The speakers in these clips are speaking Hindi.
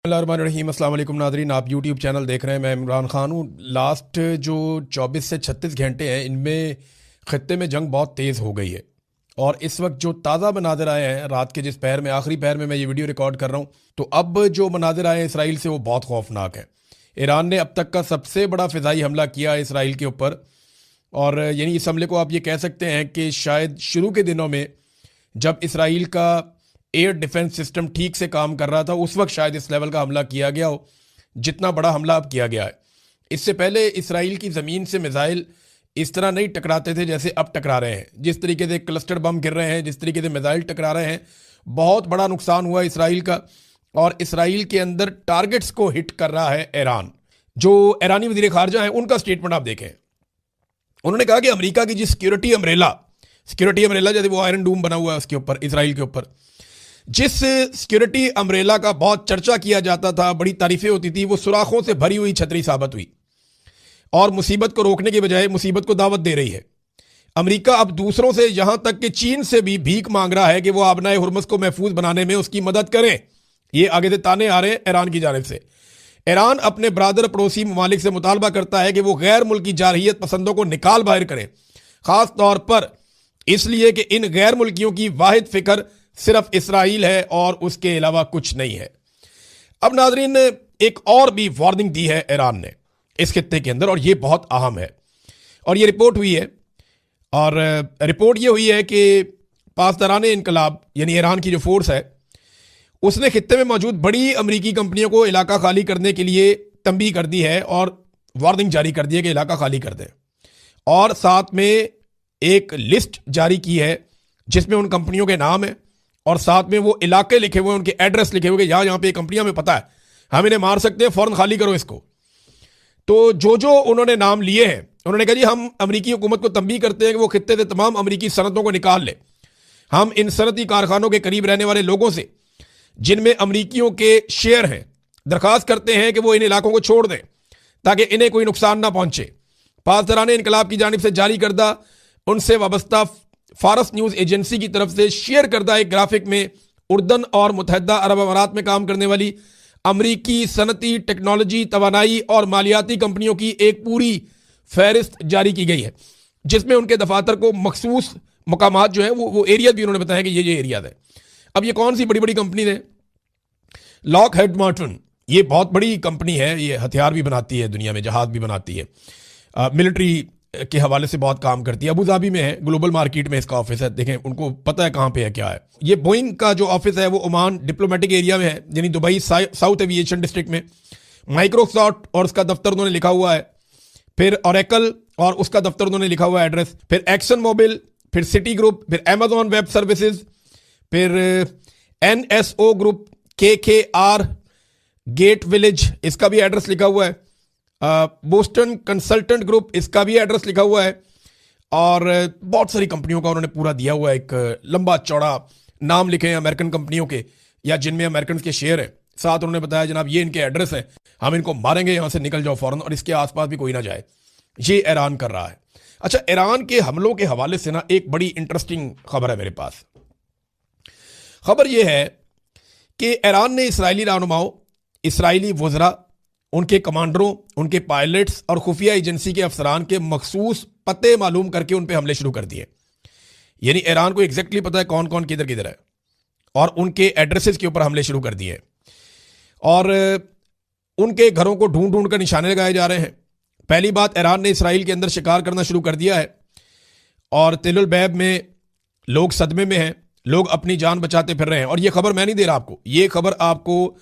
बिस्मिल्लाहिर्रहमानिर्रहीम। अस्सलाम वालेकुम नाज़रीन, आप यूट्यूब चैनल देख रहे हैं। मैं इमरान खान हूँ। लास्ट जो 24 से 36 घंटे हैं इनमें ख़त्ते में जंग बहुत तेज़ हो गई है और इस वक्त जो ताज़ा मनाज़र आए हैं रात के जिस पहर में आखिरी पहर में मैं ये वीडियो रिकॉर्ड कर रहा हूँ, तो अब जो मनाज़र आए हैं इसराइल से वो बहुत खौफनाक है। ईरान ने अब तक का सबसे बड़ा फ़िज़ाई हमला किया है इसराइल के ऊपर और यानी इस हमले को आप ये कह सकते हैं कि शायद शुरू के दिनों में जब इसराइल का एयर डिफेंस सिस्टम ठीक से काम कर रहा था उस वक्त शायद इस लेवल का हमला किया गया हो जितना बड़ा हमला अब किया गया है। इससे पहले इसराइल की ज़मीन से मिसाइल इस तरह नहीं टकराते थे जैसे अब टकरा रहे हैं। जिस तरीके से क्लस्टर बम गिर रहे हैं, जिस तरीके से मिसाइल टकरा रहे हैं, बहुत बड़ा नुकसान हुआ इसराइल का। और इसराइल के अंदर टारगेट्स को हिट कर रहा है ईरान। जो ईरानी वज़ीर ख़ारजा हैं उनका स्टेटमेंट आप देखें। उन्होंने कहा कि अमेरिका की जिस सिक्योरिटी अम्ब्रेला जैसे वो आयरन डूम बना हुआ है उसके ऊपर, इसराइल के ऊपर, जिस सिक्योरिटी अम्ब्रेला का बहुत चर्चा किया जाता था, बड़ी तारीफें होती थी, वो सुराखों से भरी हुई छतरी साबित हुई और मुसीबत को रोकने के बजाय मुसीबत को दावत दे रही है। अमेरिका अब दूसरों से, यहां तक कि चीन से भी भीख मांग रहा है कि वो आबनाए हुर्मुज़ को महफूज बनाने में उसकी मदद करें। ये आगे से ताने आ रहे हैं ईरान की जानिब से। ईरान अपने बरादर पड़ोसी ममालिक से मुतालबा करता है कि वो गैर मुल्की जारहियत पसंदों को निकाल बाहर करें, खास तौर पर इसलिए कि इन गैर मुल्कियों की वाहिद फिक्र सिर्फ इसराइल है और उसके अलावा कुछ नहीं है। अब नाजरीन, एक और भी वार्निंग दी है ईरान ने इस खित्ते के अंदर और ये बहुत अहम है और ये रिपोर्ट हुई है। और रिपोर्ट ये हुई है कि पासदारान इनकलाब यानी ईरान की जो फोर्स है उसने खित्ते में मौजूद बड़ी अमरीकी कंपनियों को इलाका खाली करने के लिए तंबीह कर दी है और वार्निंग जारी कर दी है कि इलाका खाली कर दें। और साथ में एक लिस्ट जारी की है जिसमें उन कंपनियों के नाम है और साथ में वो इलाके लिखे हुए, उनके एड्रेस लिखे हुए, यहाँ पे कंपनियां हमें पता है, हम इन्हें मार सकते हैं, फौरन खाली करो इसको। तो जो जो उन्होंने नाम लिए हैं, उन्होंने कहा जी हम अमरीकी हुकूमत को तंबीह करते हैं कि वो खित्ते से तमाम अमरीकी सनतों को निकाल ले। हम इन सनती कारखानों के करीब रहने वाले लोगों से जिनमें अमरीकियों के शेयर हैं दरखास्त करते हैं कि वो इन इलाकों को छोड़ दें ताकि इन्हें कोई नुकसान ना पहुंचे। पासदारान इनकलाब की जानिब से जारी करदा उनसे वाबस्ता फारस न्यूज़ एजेंसी की तरफ से शेयर करदा एक ग्राफिक में उर्दन और मुत्तहदा अरब अमारात में काम करने वाली अमरीकी सनती, टेक्नोलॉजी, तवानाई और मालियाती कंपनियों की एक पूरी फहरिस्त जारी की गई है जिसमें उनके दफातर को मखसूस मकामात जो है वो एरिया भी उन्होंने बताया कि ये एरियाज है। अब ये कौन सी बड़ी बड़ी कंपनी है? लॉकहीड मार्टिन, ये बहुत बड़ी कंपनी है, ये हथियार भी बनाती है, दुनिया में जहाज भी बनाती है, मिलिट्री के हवाले से बहुत काम करती है। अबू धाबी में है, ग्लोबल मार्केट में इसका ऑफिस है। देखें, उनको पता है कहाँ पे है, क्या है। ये बोइंग का जो ऑफिस है वो ओमान डिप्लोमेटिक एरिया में है, यानी दुबई साउथ एविएशन डिस्ट्रिक्ट में। माइक्रोसॉफ्ट और उसका दफ्तर उन्होंने लिखा हुआ है, फिर ओरेकल और उसका दफ्तर उन्होंने लिखा हुआ है एड्रेस, फिर एक्सन मोबिल, फिर सिटी ग्रुप, फिर अमेजॉन वेब सर्विसेज, फिर NSO group, KKR Gate Village, इसका भी एड्रेस लिखा हुआ है। बोस्टन कंसल्टेंट ग्रुप, इसका भी एड्रेस लिखा हुआ है। और बहुत सारी कंपनियों का उन्होंने पूरा दिया हुआ है, एक लंबा चौड़ा नाम लिखे हैं अमेरिकन कंपनियों के या जिनमें अमेरिकन के शेयर है। साथ उन्होंने बताया जनाब ये इनके एड्रेस है, हम इनको मारेंगे, यहां से निकल जाओ फौरन और इसके आसपास भी कोई ना जाए। ये ईरान कर रहा है। अच्छा, ईरान के हमलों के हवाले से ना एक बड़ी इंटरेस्टिंग खबर है मेरे पास। खबर यह है कि ईरान ने इसराइली रहनुमाओं, इसराइली वज़रा, उनके कमांडरों, उनके पायलट्स और खुफिया एजेंसी के अफसरान के मखसूस पते मालूम करके उन पर हमले शुरू कर दिए। यानी ईरान को एग्जैक्टली पता है कौन कौन किधर किधर है और उनके एड्रेसेस के ऊपर हमले शुरू कर दिए और उनके घरों को ढूंढ ढूंढ कर निशाने लगाए जा रहे हैं। पहली बात, ईरान ने इसराइल के अंदर शिकार करना शुरू कर दिया है और तेल अवीव में लोग सदमे में हैं, लोग अपनी जान बचाते फिर रहे हैं। और ये खबर मैं नहीं दे रहा आपको, ये खबर आपको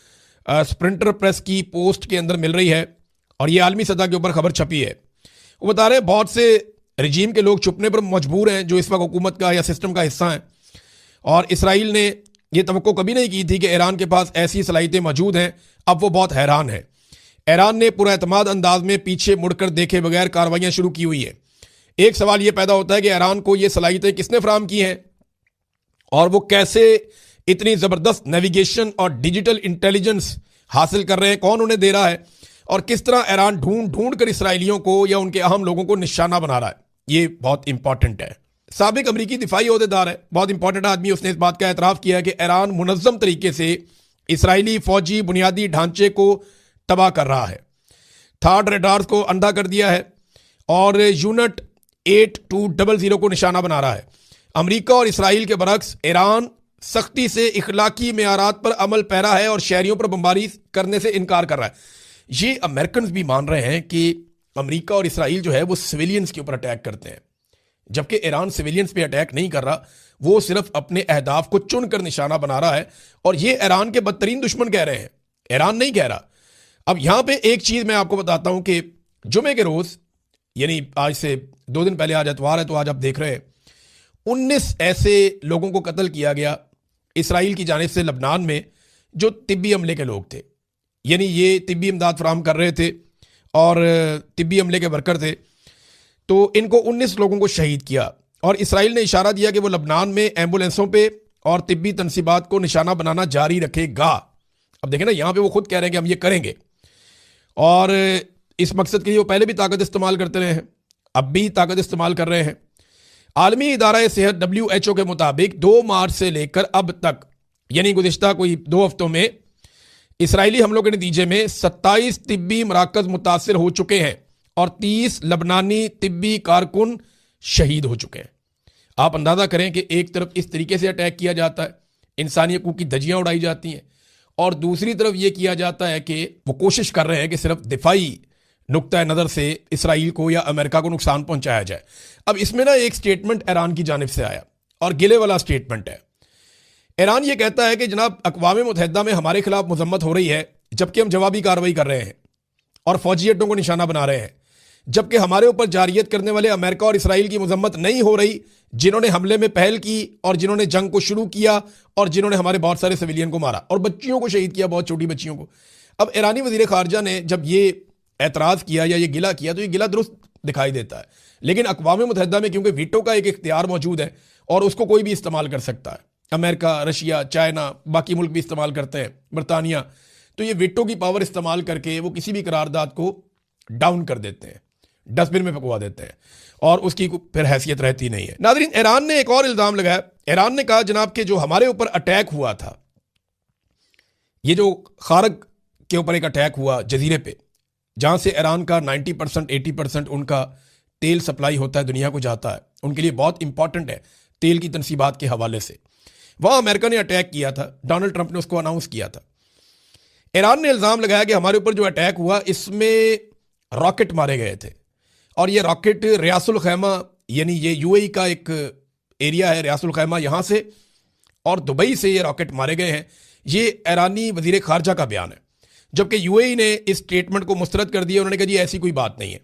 स्प्रिंटर प्रेस की पोस्ट के अंदर मिल रही है और ये आलमी सतह के ऊपर खबर छपी है। वो बता रहे हैं बहुत से रजीम के लोग छुपने पर मजबूर हैं जो इस वक्त हुकूमत का या सिस्टम का हिस्सा हैं और इसराइल ने यह तवक्को कभी नहीं की थी कि ईरान के पास ऐसी सलाहियतें मौजूद हैं। अब वो बहुत हैरान है। ईरान ने पूरा एतमाद अंदाज में पीछे मुड़कर देखे बगैर कार्रवाइयां शुरू की हुई है। एक सवाल यह पैदा होता है कि ईरान को ये सलाहियतें किसने फराहम की हैं और वो कैसे इतनी ज़बरदस्त नेविगेशन और डिजिटल इंटेलिजेंस हासिल कर रहे हैं, कौन उन्हें दे रहा है और किस तरह ईरान ढूंढ ढूंढ कर इसराइलियों को या उनके अहम लोगों को निशाना बना रहा है। ये बहुत इंपॉर्टेंट है। साबिक अमरीकी दिफाई ओहदेदार है, बहुत इंपॉर्टेंट आदमी, उसने इस बात का एतराफ़ किया है कि ईरान मुनज़्ज़म तरीके से इसराइली फौजी बुनियादी ढांचे को तबाह कर रहा है। थार्ड रडार्स को अंधा कर दिया है और यूनिट 8200 को निशाना बना रहा है। अमेरिका और इसराइल के बरक्स ईरान सख्ती से इखलाकी मेयारात पर अमल पैरा है और शहरियों पर बमबारी करने से इनकार कर रहा है। ये अमेरिकन भी मान रहे हैं कि अमेरिका और इसराइल जो है वो सिविलियंस के ऊपर अटैक करते हैं, जबकि ईरान सिविलियंस पे अटैक नहीं कर रहा, वो सिर्फ अपने अहदाफ को चुनकर निशाना बना रहा है और ये ईरान के बदतरीन दुश्मन कह रहे हैं, ईरान नहीं कह रहा। अब यहां पे एक चीज मैं आपको बताता हूं कि जुमे के रोज, यानी आज से 2 दिन पहले, आज इतवार है तो आज आप देख रहे हैं, 19 ऐसे लोगों को कत्ल किया गया इसराइल की जानिब से लबनान में जो तिब्बी अमले के लोग थे, यानी ये तिब्बी इमदाद फराहम कर रहे थे और तिब्बी अमले के वर्कर थे। तो इनको 19 लोगों को शहीद किया और इसराइल ने इशारा दिया कि वो लबनान में एम्बुलेंसों पे और तिब्बी तनसीबात को निशाना बनाना जारी रखेगा। अब देखें ना, यहां पे वो खुद कह रहे हैं कि हम ये करेंगे और इस मकसद के लिए वो पहले भी ताकत इस्तेमाल करते रहे हैं, अब भी ताकत इस्तेमाल कर रहे हैं। आलमी इदारा सेहत WHO के मुताबिक 2 मार्च से लेकर अब तक, यानी गुज़िश्ता कोई 2 हफ्तों में, इसराइली हमलों के नतीजे में 27 तिब्बी मराकज मुतासर हो चुके हैं और 30 लबनानी तिब्बी कारकुन शहीद हो चुके हैं। आप अंदाजा करें कि एक तरफ इस तरीके से अटैक किया जाता है, इंसानी हकूक की धज्जियां उड़ाई जाती हैं, और दूसरी तरफ यह किया जाता है कि वो कोशिश कर रहे हैं कि सिर्फ दिफाई नुक्ता नज़र से इसराइल को या अमेरिका को नुकसान पहुंचाया जाए। अब इसमें ना एक स्टेटमेंट ईरान की जानिब से आया और गिले वाला स्टेटमेंट है। ईरान ये कहता है कि जनाब अक़वाम मुत्तहिदा में हमारे खिलाफ मजम्मत हो रही है, जबकि हम जवाबी कार्रवाई कर रहे हैं और फौजी अड्डों को निशाना बना रहे हैं, जबकि हमारे ऊपर जारियत करने वाले अमेरिका और इसराइल की मजम्मत नहीं हो रही, जिन्होंने हमले में पहल की और जिन्होंने जंग को शुरू किया और जिन्होंने हमारे बहुत सारे सिविलियन को मारा और बच्चियों को शहीद किया, बहुत छोटी बच्चियों को। अब ईरानी वजीर खारजा ने जब ये एतराज़ किया या ये गिला किया तो ये गिला दुरुस्त दिखाई देता है, लेकिन अक़वाम मुत्तहिदा में क्योंकि वीटो का एक इख्तियार मौजूद है और उसको कोई भी इस्तेमाल कर सकता है, अमेरिका, रशिया, चाइना, बाकी मुल्क भी इस्तेमाल करते हैं, बरतानिया, तो ये वीटो की पावर इस्तेमाल करके वो किसी भी करारदाद को डाउन कर देते हैं, डस्टबिन में फेंकवा देते हैं और उसकी फिर हैसियत रहती नहीं है। नाज़रीन, ईरान ने एक और इल्ज़ाम लगाया। ईरान ने कहा जनाब कि जो हमारे ऊपर अटैक हुआ था, ये जो खारग के ऊपर एक अटैक हुआ जजीरे पे, जहां से ईरान का 90% 80% उनका तेल सप्लाई होता है, दुनिया को जाता है, उनके लिए बहुत इंपॉर्टेंट है तेल की तनसीबात के हवाले से, वहां अमेरिका ने अटैक किया था, डोनाल्ड ट्रंप ने उसको अनाउंस किया था। ईरान ने इल्ज़ाम लगाया कि हमारे ऊपर जो अटैक हुआ इसमें रॉकेट मारे गए थे और ये रॉकेट रियासुल खैमा, यानी ये UAE का एक एरिया है रियासुल खैमा, यहाँ से और दुबई से ये रॉकेट मारे गए हैं। ये ईरानी वजीर खारजा का बयान है, जबकि UAE ने इस स्टेटमेंट को मुस्तरद कर दिया। उन्होंने कहा जी ऐसी कोई बात नहीं है।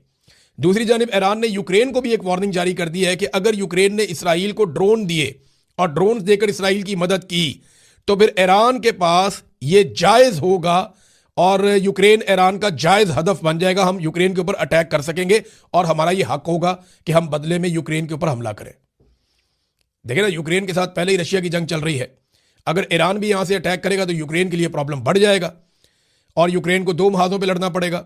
दूसरी जानिब ईरान ने यूक्रेन को भी एक वार्निंग जारी कर दी है कि अगर यूक्रेन ने इसराइल को ड्रोन दिए और ड्रोन देकर इसराइल की मदद की तो फिर ईरान के पास ये जायज़ होगा और यूक्रेन ईरान का जायज़ हदफ बन जाएगा। हम यूक्रेन के ऊपर अटैक कर सकेंगे और हमारा ये हक होगा कि हम बदले में यूक्रेन के ऊपर हमला करें। देखिए ना, यूक्रेन के साथ पहले ही रशिया की जंग चल रही है, अगर ईरान भी यहां से अटैक करेगा तो यूक्रेन के लिए प्रॉब्लम बढ़ जाएगा और यूक्रेन को 2 महाजों पे लड़ना पड़ेगा।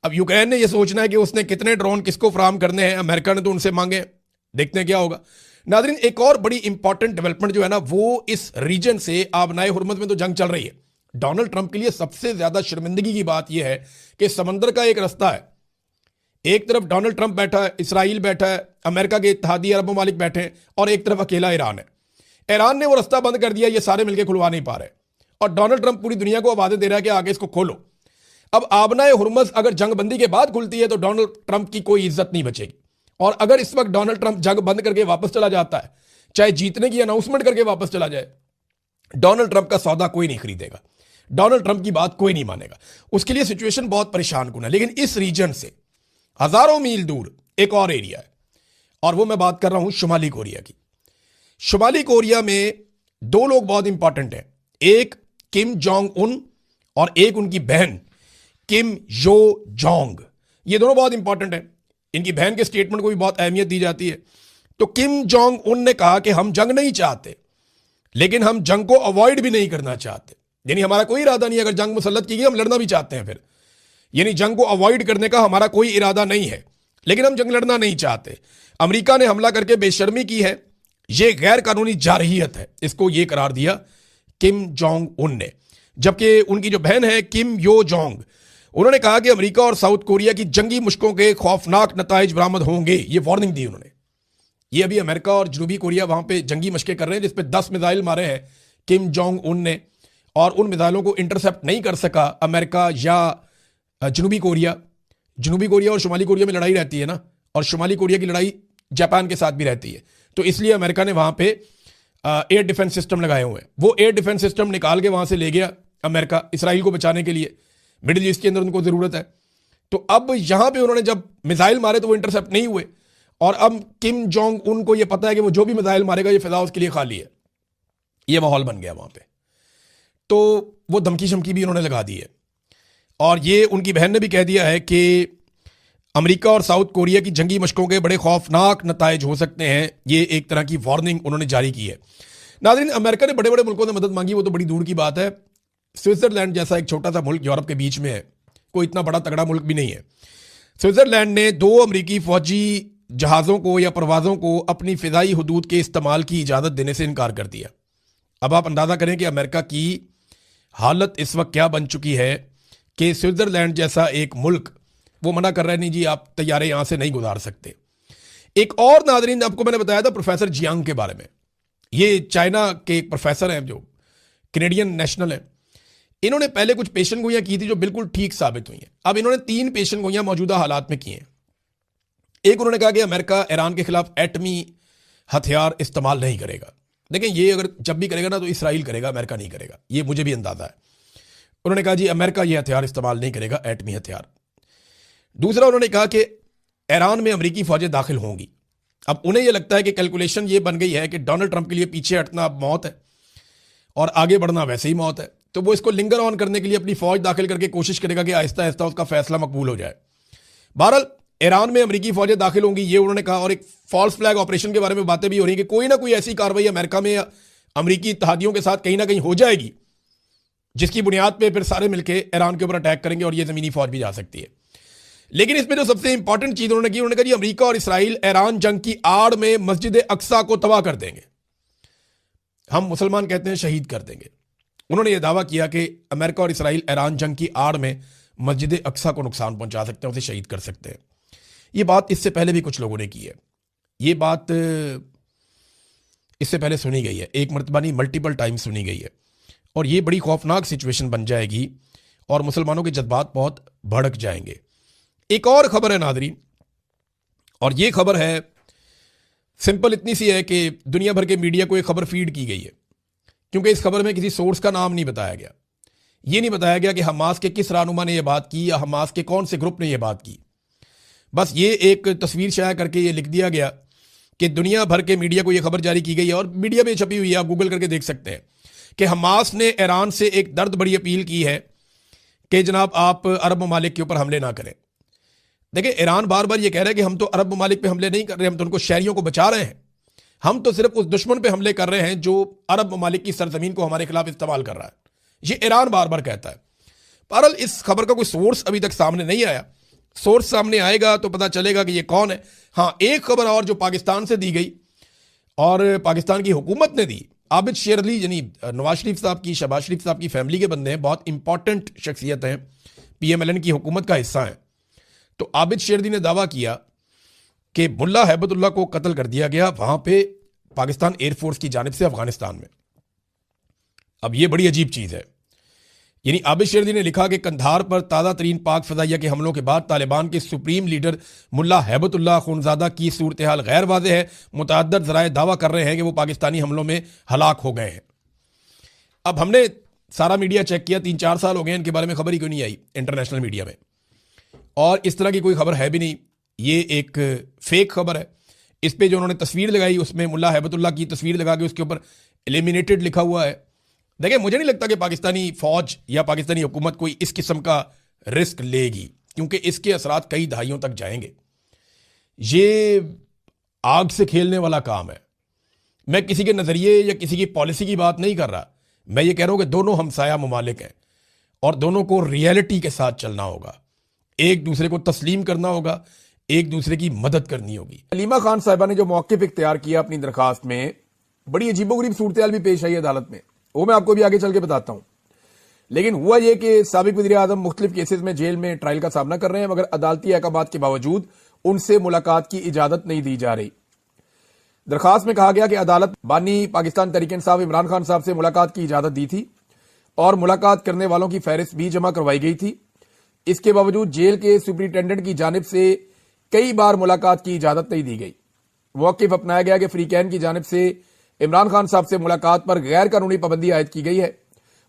अब यूक्रेन ने यह सोचना है कि उसने कितने ड्रोन किसको फराहम करने हैं, अमेरिका ने तो उनसे मांगे, देखते हैं क्या होगा। नाज़रीन, एक और बड़ी इंपॉर्टेंट डेवलपमेंट जो है ना, वो इस रीजन से आबनाए हुर्मत में तो जंग चल रही है। डोनाल्ड ट्रंप के लिए सबसे ज्यादा शर्मिंदगी की बात यह है कि समंदर का एक रास्ता है, एक तरफ डोनाल्ड ट्रंप बैठा है, इसराइल बैठा है, अमेरिका के इत्तेहादी अरब ममालिक बैठे हैं और एक तरफ अकेला ईरान है। ईरान ने वो रास्ता बंद कर दिया, ये सारे मिलकर खुलवा नहीं पा रहे और डोनाल्ड ट्रंप पूरी दुनिया को आवाज़ें दे रहा है कि आगे इसको खोलो। अब आबनाए हुर्मज़ अगर जंग बंदी के बाद खुलती है तो डोनाल्ड ट्रंप की कोई इज्जत नहीं बचेगी, और अगर इस वक्त डोनाल्ड ट्रंप जंग बंद करके वापस चला जाता है, चाहे जीतने की अनाउंसमेंट करके वापस चला जाए, डोनाल्ड ट्रंप का सौदा कोई नहीं खरीदेगा, डोनाल्ड ट्रंप की बात कोई नहीं मानेगा। उसके लिए सिचुएशन बहुत परेशान कुन है। लेकिन इस रीजन से हजारों मील दूर एक और एरिया है और वो मैं बात कर रहा हूं शुमाली कोरिया की। शुमाली कोरिया में 2 लोग बहुत इंपॉर्टेंट हैं, एक किम जोंग उन और एक उनकी बहन किम यो जोंग। ये दोनों बहुत इंपॉर्टेंट हैं, इनकी बहन के स्टेटमेंट को भी बहुत अहमियत दी जाती है। तो किम जोंग उन ने कहा कि हम जंग नहीं चाहते, लेकिन हम जंग को अवॉइड भी नहीं करना चाहते, यानी हमारा कोई इरादा नहीं, अगर जंग मुसल्लत की गई हम लड़ना भी चाहते हैं, फिर यानी जंग को अवॉइड करने का हमारा कोई इरादा नहीं है, लेकिन हम जंग लड़ना नहीं चाहते। अमेरिका ने हमला करके बेशर्मी की है, यह गैर कानूनी जारहियत है, इसको यह करार दिया किम जोंग उन ने। जबकि उनकी जो बहन है किम यो जोंग, उन्होंने कहा कि अमेरिका और साउथ कोरिया की जंगी मुश्कों के खौफनाक नताइज बरामद होंगे। ये वार्निंग दी उन्होंने। ये अभी अमेरिका और जनूबी कोरिया वहां पे जंगी मशकें कर रहे हैं, जिसपे 10 मिसाइल मारे हैं किम जोंग उन ने, और उन मिसाइलों को इंटरसेप्ट नहीं कर सका अमेरिका या जनूबी कोरिया। जनूबी कोरिया और शुमाली कोरिया में लड़ाई रहती है ना, और शुमाली कोरिया की लड़ाई जापान के साथ भी रहती है, तो इसलिए अमेरिका ने वहां पे एयर डिफेंस सिस्टम लगाए हुए हैं। वो एयर डिफेंस सिस्टम निकाल के वहां से ले गया अमेरिका, इसराइल को बचाने के लिए। मिडिल ईस्ट के अंदर उनको जरूरत है। तो अब यहां पे उन्होंने जब मिसाइल मारे तो वो इंटरसेप्ट नहीं हुए, और अब किम जोंग उनको ये पता है कि वो जो भी मिसाइल मारेगा ये फिजा उसके लिए खाली है। ये माहौल बन गया वहां पे, तो वो धमकी शमकी भी उन्होंने लगा दी है। और ये उनकी बहन ने भी कह दिया है कि अमेरिका और साउथ कोरिया की जंगी मशकों के बड़े खौफनाक नताइज हो सकते हैं। ये एक तरह की वार्निंग उन्होंने जारी की है। नाज़रीन, अमेरिका ने बड़े बड़े मुल्कों से मदद मांगी, वो तो बड़ी दूर की बात है। स्विट्जरलैंड जैसा एक छोटा सा मुल्क यूरोप के बीच में है, कोई इतना बड़ा तगड़ा मुल्क भी नहीं है। स्विट्जरलैंड ने 2 अमरीकी फौजी जहाज़ों को या परवाज़ों को अपनी फ़िज़ाई हदूद के इस्तेमाल की इजाज़त देने से इनकार कर दिया। अब आप अंदाज़ा करें कि अमेरिका की हालत इस वक्त क्या बन चुकी है कि स्विट्जरलैंड जैसा एक मुल्क वो मना कर रहा है, नहीं जी आप तैयारे यहां से नहीं गुजार सकते। एक और नाज़रीन, आपको मैंने बताया था प्रोफेसर जियांग के बारे में। ये चाइना के एक प्रोफेसर हैं जो कैनेडियन नेशनल हैं। इन्होंने पहले कुछ पेशन गोइयां की थी जो बिल्कुल ठीक साबित हुई हैं। अब इन्होंने 3 पेशन गोइयां मौजूदा हालात में की हैं। एक, उन्होंने कहा कि अमेरिका ईरान के खिलाफ एटमी हथियार इस्तेमाल नहीं करेगा। देखें, ये अगर जब भी करेगा ना तो इसराइल करेगा, अमेरिका नहीं करेगा, ये मुझे भी अंदाजा है। उन्होंने कहा जी अमेरिका ये हथियार इस्तेमाल नहीं करेगा, एटमी हथियार। दूसरा, उन्होंने कहा कि ईरान में अमेरिकी फौजें दाखिल होंगी। अब उन्हें यह लगता है कि कैलकुलेशन ये बन गई है कि डोनाल्ड ट्रंप के लिए पीछे हटना अब मौत है और आगे बढ़ना वैसे ही मौत है, तो वो इसको लिंगर ऑन करने के लिए अपनी फौज दाखिल करके कोशिश करेगा कि आहिस्ता आहिस्ता उसका फैसला मकबूल हो जाए। बहरहाल ईरान में अमेरिकी फौजें दाखिल होंगी, ये उन्होंने कहा। और एक फॉल्स फ्लैग ऑपरेशन के बारे में बातें भी हो रही है कि कोई ना कोई ऐसी कार्रवाई अमेरिका में या अमेरिकी इत्तेहादियों के साथ कहीं ना कहीं हो जाएगी, जिसकी बुनियाद पे फिर सारे मिलकर ईरान के ऊपर अटैक करेंगे और ये जमीनी फौज भी जा सकती है। लेकिन इसमें जो सबसे इंपॉर्टेंट चीज उन्होंने की, उन्होंने कहा जी अमेरिका और इसराइल ईरान जंग की आड़ में मस्जिद अक्सा को तबाह कर देंगे, हम मुसलमान कहते हैं शहीद कर देंगे। उन्होंने यह दावा किया कि अमेरिका और इसराइल ईरान जंग की आड़ में मस्जिद अक्सा को नुकसान पहुंचा सकते हैं, उसे शहीद कर सकते हैं। ये बात इससे पहले भी कुछ लोगों ने की है, ये बात इससे पहले सुनी गई है, एक मरतबा नहीं मल्टीपल टाइम सुनी गई है। और ये बड़ी खौफनाक सिचुएशन बन जाएगी और मुसलमानों के जज्बात बहुत भड़क जाएंगे। एक और खबर है नाज़रीन, और ये खबर है सिंपल इतनी सी है कि दुनिया भर के मीडिया को एक खबर फीड की गई है, क्योंकि इस खबर में किसी सोर्स का नाम नहीं बताया गया। ये नहीं बताया गया कि हमास के किस रहनुमा ने यह बात की या हमास के कौन से ग्रुप ने यह बात की। बस ये एक तस्वीर शाया करके ये लिख दिया गया कि दुनिया भर के मीडिया को यह खबर जारी की गई है, और मीडिया में छपी हुई है, आप गूगल करके देख सकते हैं कि हमास ने ईरान से एक दर्द बड़ी अपील की है कि जनाब आप अरब ममालिक के ऊपर हमले ना करें। देखिए, ईरान बार बार ये कह रहा है कि हम तो अरब ममालिक पे हमले नहीं कर रहे, हम तो उनको शहरियों को बचा रहे हैं, हम तो सिर्फ उस दुश्मन पे हमले कर रहे हैं जो अरब ममालिक की सरजमीन को हमारे खिलाफ इस्तेमाल कर रहा है। ये ईरान बार बार कहता है। बहरहाल इस खबर का कोई सोर्स अभी तक सामने नहीं आया। सोर्स सामने आएगा तो पता चलेगा कि ये कौन है। हाँ, एक खबर और जो पाकिस्तान से दी गई और पाकिस्तान की हुकूमत ने दी, आबिद शेर अली यानी नवाज शरीफ साहब की, शहबाज शरीफ साहब की फैमिली के बंदे हैं, बहुत इंपॉर्टेंट शख्सियत हैं, PMLN की हुकूमत का हिस्सा है। तो आबिद शेर अली ने दावा किया कि मुल्ला हैबतुल्लाह को कत्ल कर दिया गया वहां पे पाकिस्तान एयरफोर्स की जानिब से अफगानिस्तान में। अब ये बड़ी अजीब चीज है। यानी आबिद शेर अली ने लिखा कि कंधार पर ताज़ा तरीन पाक फजाइया के हमलों के बाद तालिबान के सुप्रीम लीडर मुल्ला हैबतुल्लाह खूनज़ादा की सूरत हाल गैर वाज़ेह है। मुतअद्दिद ज़राए दावा कर रहे हैं कि वो पाकिस्तानी हमलों में हलाक हो गए हैं। अब हमने सारा मीडिया चेक किया, 3-4 साल हो गए इनके बारे में खबर ही क्यों नहीं आई इंटरनेशनल मीडिया में, और इस तरह की कोई खबर है भी नहीं। ये एक फेक खबर है। इस पर जो उन्होंने तस्वीर लगाई उसमें मुल्ला हैबतुल्लाह की तस्वीर लगा के उसके ऊपर एलिमिनेटेड लिखा हुआ है। देखिए, मुझे नहीं लगता कि पाकिस्तानी फौज या पाकिस्तानी हुकूमत कोई इस किस्म का रिस्क लेगी, क्योंकि इसके असरात कई दहाइयों तक जाएंगे। ये आग से खेलने वाला काम है। मैं किसी के नज़रिए या किसी की पॉलिसी की बात नहीं कर रहा, मैं ये कह रहा हूं कि दोनों हमसाया ममालिक हैं और दोनों को रियलिटी के साथ चलना होगा, एक दूसरे को तस्लीम करना होगा, एक दूसरे की मदद करनी होगी। अलीमा खान साहिबा ने जो मौक़िफ़ इख्तियार किया अपनी दरखास्त में, बड़ी अजीबोगरीब सूरत हाल भी पेश आई अदालत में, वो मैं आपको भी आगे चल के बताता हूं। लेकिन हुआ यह कि साबिक वज़ीर आज़म मुख्तलिफ केसेस में जेल में ट्रायल का सामना कर रहे हैं, मगर अदालती अहकामात के बावजूद उनसे मुलाकात की इजाजत नहीं दी जा रही। दरखास्त में कहा गया कि अदालत बानी पाकिस्तान तहरीक इंसाफ इमरान खान साहब से मुलाकात की इजाजत दी थी और मुलाकात करने वालों की फहरिस्त भी जमा करवाई गई थी। इसके बावजूद जेल के सुपरिटेंडेंट की जानिब से कई बार मुलाकात की इजाजत नहीं दी गई। मौक़िफ़ अपनाया गया कि फ्रीकैन की जानिब से इमरान खान साहब से मुलाकात पर गैर कानूनी पाबंदी आयद की गई है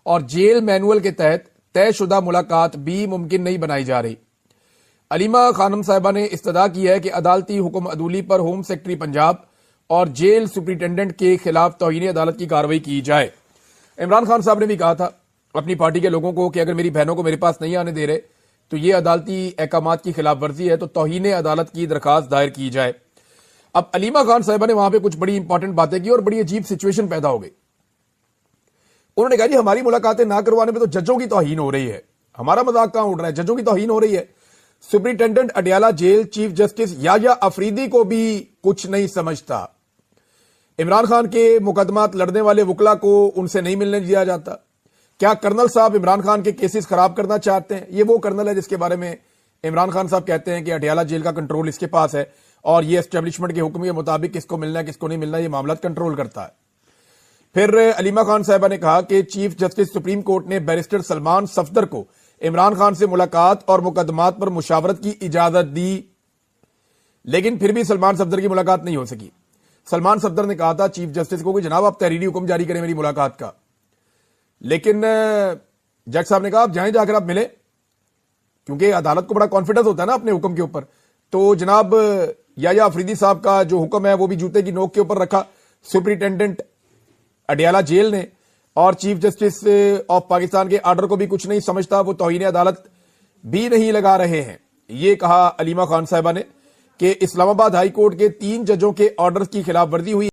और जेल मैनुअल के तहत तयशुदा मुलाकात भी मुमकिन नहीं बनाई जा रही। अलीमा खानम साहिबा ने इस्तदा की है कि अदालती हुक्म अदूली पर होम सेक्रेटरी पंजाब और जेल सुपरिटेंडेंट के खिलाफ तौहीन अदालत की कार्रवाई की जाए। इमरान खान साहब ने भी कहा था अपनी पार्टी के लोगों को कि अगर मेरी बहनों को मेरे पास नहीं आने दे रहे तो ये अदालती अहकामात की खिलाफ वर्जी है, तो तौहीन अदालत की दरखास्त दायर की जाए। अब अलीमा खान साहिबा ने वहां पे कुछ बड़ी इंपॉर्टेंट बातें की और बड़ी अजीब सिचुएशन पैदा हो गई। उन्होंने कहा जी हमारी मुलाकातें ना करवाने में तो जजों की तौहीन हो रही है, हमारा मजाक कहां उड़ रहा है, जजों की तौहीन हो रही है। Superintendent Adiala jail chief justice Yahya Afridi को भी कुछ नहीं समझता। इमरान खान के मुकदमात लड़ने वाले वकला को उनसे नहीं मिलने दिया जाता। क्या कर्नल साहब इमरान खान के केसेस खराब करना चाहते हैं? ये वो कर्नल है जिसके बारे में इमरान खान साहब कहते हैं कि अडयाला जेल का कंट्रोल इसके पास है और ये एस्टेब्लिशमेंट के हुक्म के मुताबिक किसको मिलना है किसको नहीं मिलना ये मामला कंट्रोल करता है। फिर अलीमा खान साहिबा ने कहा कि चीफ जस्टिस सुप्रीम कोर्ट ने बैरिस्टर सलमान सफदर को इमरान खान से मुलाकात और मुकदमात पर मुशावरत की इजाजत दी, लेकिन फिर भी सलमान सफदर की मुलाकात नहीं हो सकी। सलमान सफदर ने कहा था चीफ जस्टिस को कि जनाब आप तहरीरी हुक्म जारी करें मेरी मुलाकात का, लेकिन जज साहब ने कहा आप जाएं, जाकर आप मिले, क्योंकि अदालत को बड़ा कॉन्फिडेंस होता है ना अपने हुक्म के ऊपर। तो जनाब याया अफरीदी साहब का जो हुक्म है वो भी जूते की नोक के ऊपर रखा सुपरिटेंडेंट अडयाला जेल ने, और चीफ जस्टिस ऑफ पाकिस्तान के आर्डर को भी कुछ नहीं समझता, वो तौहीन अदालत भी नहीं लगा रहे हैं। ये कहा अलीमा खान साहिबा ने कि इस्लामाबाद हाई कोर्ट के 3 जजों के ऑर्डर की खिलाफ वर्जी हुई।